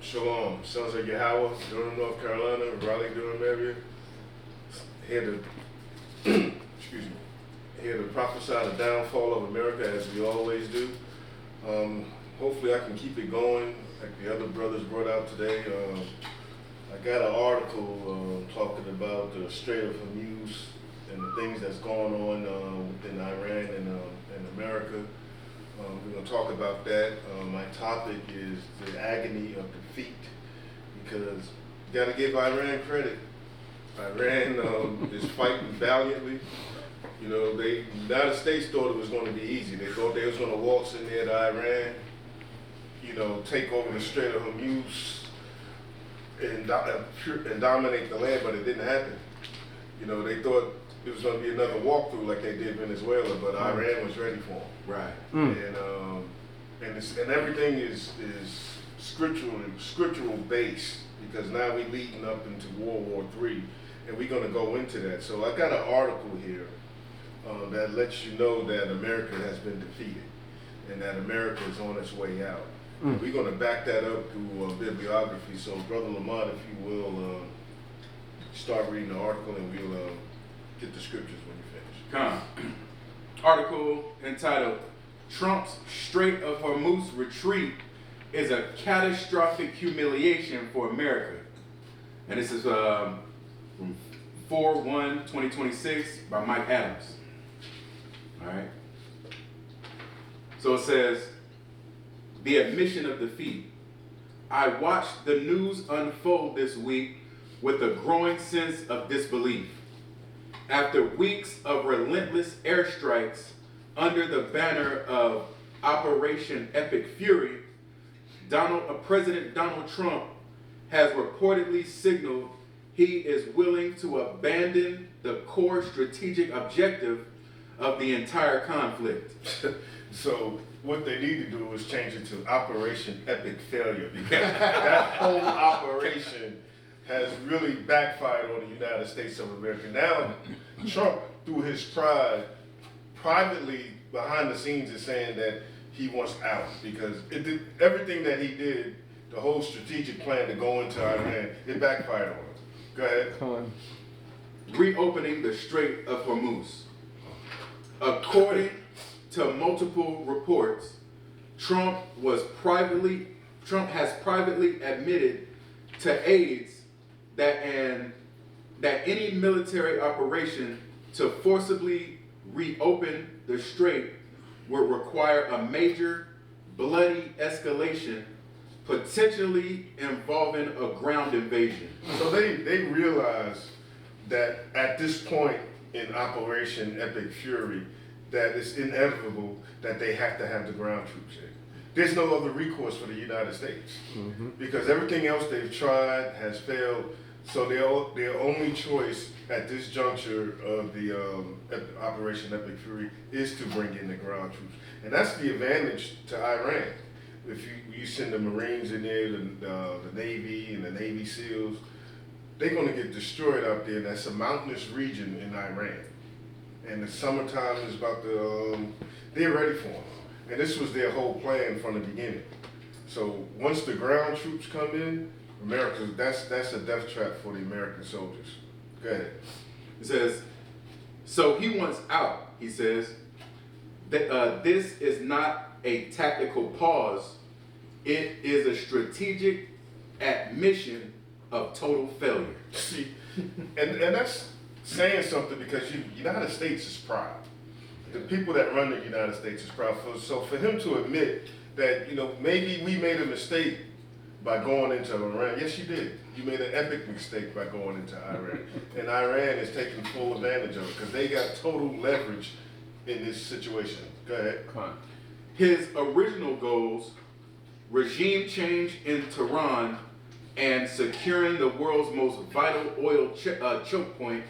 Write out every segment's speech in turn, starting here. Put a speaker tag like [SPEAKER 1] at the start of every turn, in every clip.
[SPEAKER 1] Shalom, sons of Yahweh, Durham, North Carolina, Raleigh, Durham area. Here to, excuse me, here to prophesy the downfall of America as we always do. Hopefully I can keep it going like the other brothers brought out today. I got an article talking about the Strait of Hormuz and the things that's going on within Iran and America. We're going to talk about that. My topic is the agony of defeat, because you got to give Iran credit. Iran is fighting valiantly. You know, the United States thought it was going to be easy. They thought they was going to waltz in there to Iran, you know, take over the Strait of Hormuz and dominate the land, but it didn't happen. You know, they thought it was going to be another walkthrough like they did Venezuela, but Iran was ready for them. Right. And everything is scriptural based, because now we're leading up into World War III, and we're going to go into that. So I got an article here that lets you know that America has been defeated and that America is on its way out. We're going to back that up through bibliography. So Brother Lamont, if you will, start reading the article, and we'll get the scriptures when you finish.
[SPEAKER 2] Come. Article entitled, Trump's Strait of Hormuz retreat is a catastrophic humiliation for America. And this is from 4/1/2026 by Mike Adams. All right. So it says, the admission of defeat. I watched the news unfold this week with a growing sense of disbelief. After weeks of relentless airstrikes under the banner of Operation Epic Fury, President Donald Trump has reportedly signaled he is willing to abandon the core strategic objective of the entire conflict.
[SPEAKER 1] So what they need to do is change it to Operation Epic Failure, because that whole operation has really backfired on the United States of America. Now, Trump, through his pride, privately behind the scenes is saying that he wants out, because everything that he did, the whole strategic plan to go into Iran, it backfired on him. Go ahead.
[SPEAKER 3] Come on.
[SPEAKER 2] Reopening the Strait of Hormuz. According to multiple reports, Trump has privately admitted to aides that any military operation to forcibly reopen the strait would require a major bloody escalation, potentially involving a ground invasion.
[SPEAKER 1] So they realize that at this point in Operation Epic Fury, that it's inevitable that they have to have the ground troops in. There's no other recourse for the United States, because everything else they've tried has failed. So their only choice at this juncture of the Operation Epic Fury is to bring in the ground troops. And that's the advantage to Iran. If you send the Marines in there, the Navy and the Navy SEALs, they're going to get destroyed out there. And that's a mountainous region in Iran. And the summertime is about to, they're ready for them. And this was their whole plan from the beginning. So once the ground troops come in, America, that's a death trap for the American soldiers. Go ahead.
[SPEAKER 2] It says, so he wants out, he says. This is not a tactical pause. It is a strategic admission of total failure.
[SPEAKER 1] See, and that's saying something, because the United States is proud. The people that run the United States is proud. So for him to admit that, you know, maybe we made a mistake by going into Iran. Yes, you did. You made an epic mistake by going into Iran. And Iran is taking full advantage of it, because they got total leverage in this situation. Go ahead.
[SPEAKER 2] Come on. His original goals, regime change in Tehran and securing the world's most vital oil choke point,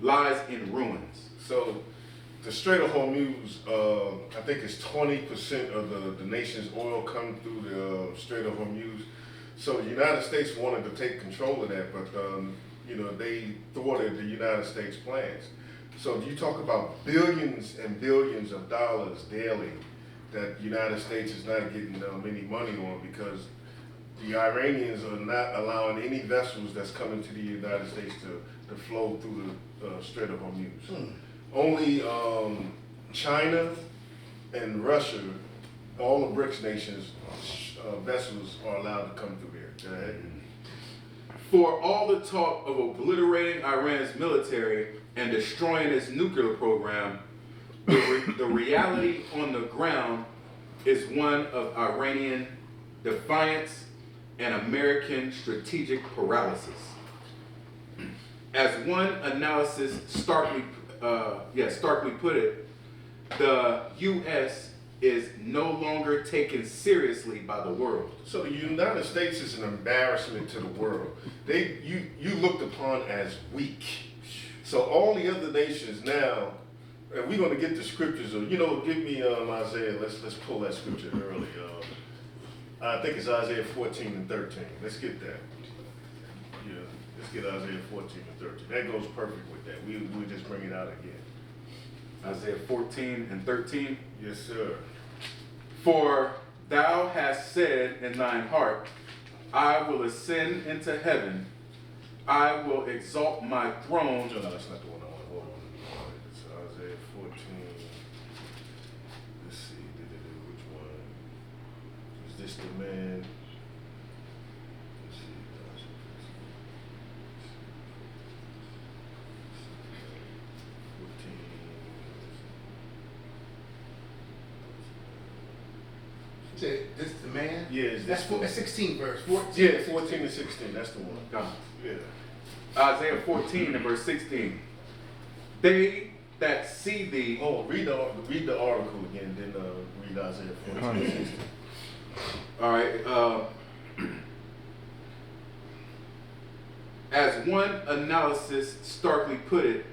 [SPEAKER 2] lies in ruins.
[SPEAKER 1] So the Strait of Hormuz, I think it's 20% of the nation's oil come through the Strait of Hormuz. So the United States wanted to take control of that, but you know, they thwarted the United States plans. So you talk about billions and billions of dollars daily that the United States is not getting any money on, because the Iranians are not allowing any vessels that's coming to the United States to flow through the Strait of Hormuz. Only China and Russia, all the BRICS nations, vessels are allowed to come through here. Go ahead.
[SPEAKER 2] For all the talk of obliterating Iran's military and destroying its nuclear program, the reality on the ground is one of Iranian defiance and American strategic paralysis. As one analysis starkly put it, the U.S. is no longer taken seriously by the world.
[SPEAKER 1] So the United States is an embarrassment to the world. You looked upon as weak. So all the other nations now, and we're going to get the scriptures. Give me Isaiah. Let's pull that scripture early. I think it's Isaiah 14 and 13. Let's get that. Yeah, let's get Isaiah 14 and 13. That goes perfect with that. We'll just bring it out again.
[SPEAKER 2] Isaiah 14 and 13.
[SPEAKER 1] Yes, sir.
[SPEAKER 2] For thou hast said in thine heart, I will ascend into heaven. I will exalt my throne.
[SPEAKER 1] No, that's not the one I want. Hold on. It's Isaiah 14. Let's see. Which one? Is this the man? Let's see. 14.
[SPEAKER 3] This is the man?
[SPEAKER 1] Yeah, is this
[SPEAKER 3] that's 16 verse. 14.
[SPEAKER 1] Yeah, 14 and 16. That's the one.
[SPEAKER 2] Come.
[SPEAKER 1] Yeah.
[SPEAKER 2] Isaiah 14 and verse 16. They that see thee.
[SPEAKER 1] Oh, read the article again, then read Isaiah 14 and 16.
[SPEAKER 2] All right. As one analysis starkly put it,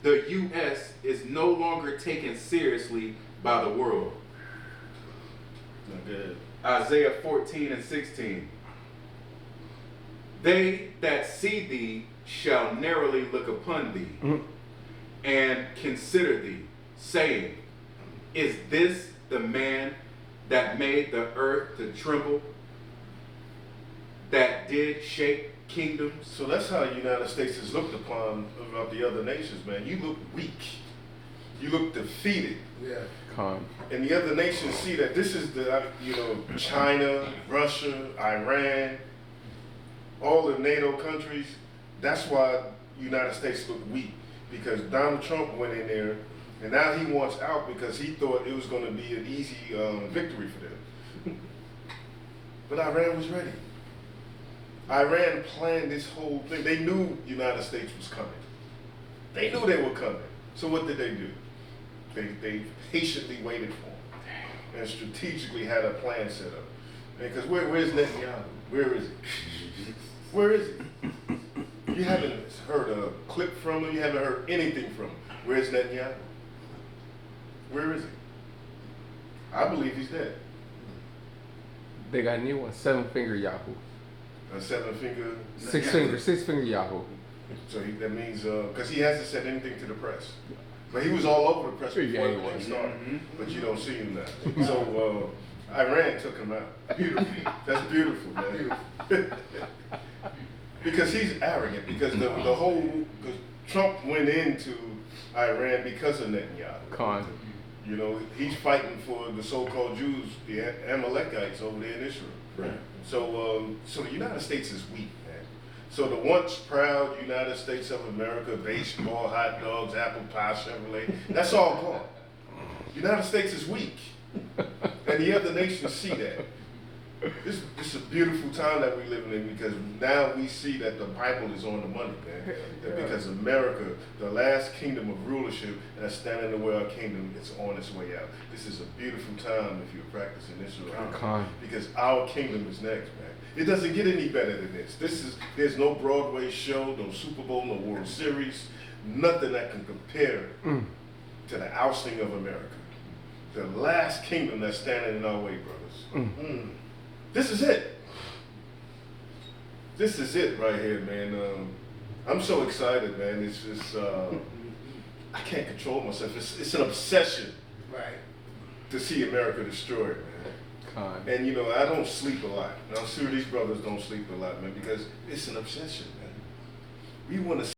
[SPEAKER 2] the U.S. is no longer taken seriously by the world.
[SPEAKER 1] Not good.
[SPEAKER 2] Isaiah 14 and 16. They that see thee shall narrowly look upon thee and consider thee, saying, is this the man that made the earth to tremble, that did shake kingdoms?
[SPEAKER 1] So that's how the United States is looked upon of the other nations, man. You look weak. You look defeated.
[SPEAKER 3] Yeah.
[SPEAKER 1] And the other nations see that this is China, Russia, Iran, all the NATO countries. That's why the United States look weak, because Donald Trump went in there, and now he wants out because he thought it was going to be an easy victory for them. But Iran was ready. Iran planned this whole thing. They knew the United States was coming. They knew they were coming. So what did they do? They patiently waited for him and strategically had a plan set up. Because where's Netanyahu? Where is he? Where is he? You haven't heard a clip from him. You haven't heard anything from him. Where's Netanyahu? Where is he? I believe he's dead.
[SPEAKER 4] They got a new one, 7-finger Yahoo.
[SPEAKER 1] A 7-finger?
[SPEAKER 4] Six finger Yahoo.
[SPEAKER 1] So that means, because he hasn't said anything to the press. But he was all over the press before the thing started. But you don't see him now. So Iran took him out. Beautiful. That's beautiful, man. Because he's arrogant. Because Trump went into Iran because of Netanyahu. He's fighting for the so-called Jews, the Amalekites over there in Israel.
[SPEAKER 2] Right.
[SPEAKER 1] So the United States is weak, man. So the once proud United States of America, baseball, hot dogs, apple pie, Chevrolet, that's all gone. The United States is weak. And the other nations see that. This is a beautiful time that we're living in, because now we see that the Bible is on the money, man. That because America, the last kingdom of rulership that's standing in the way of our kingdom, it's on its way out. This is a beautiful time if you're practicing Israel. Because our kingdom is next, man. It doesn't get any better than this. There's no Broadway show, no Super Bowl, no World Series, nothing that can compare to the ousting of America. The last kingdom that's standing in our way, brothers. This is it. This is it right here, man. I'm so excited, man. It's just, I can't control myself. It's an obsession
[SPEAKER 3] Right.
[SPEAKER 1] to see America destroyed, man.
[SPEAKER 4] Con.
[SPEAKER 1] And you know, I don't sleep a lot. And I'm sure these brothers don't sleep a lot, man, because it's an obsession, man. We want to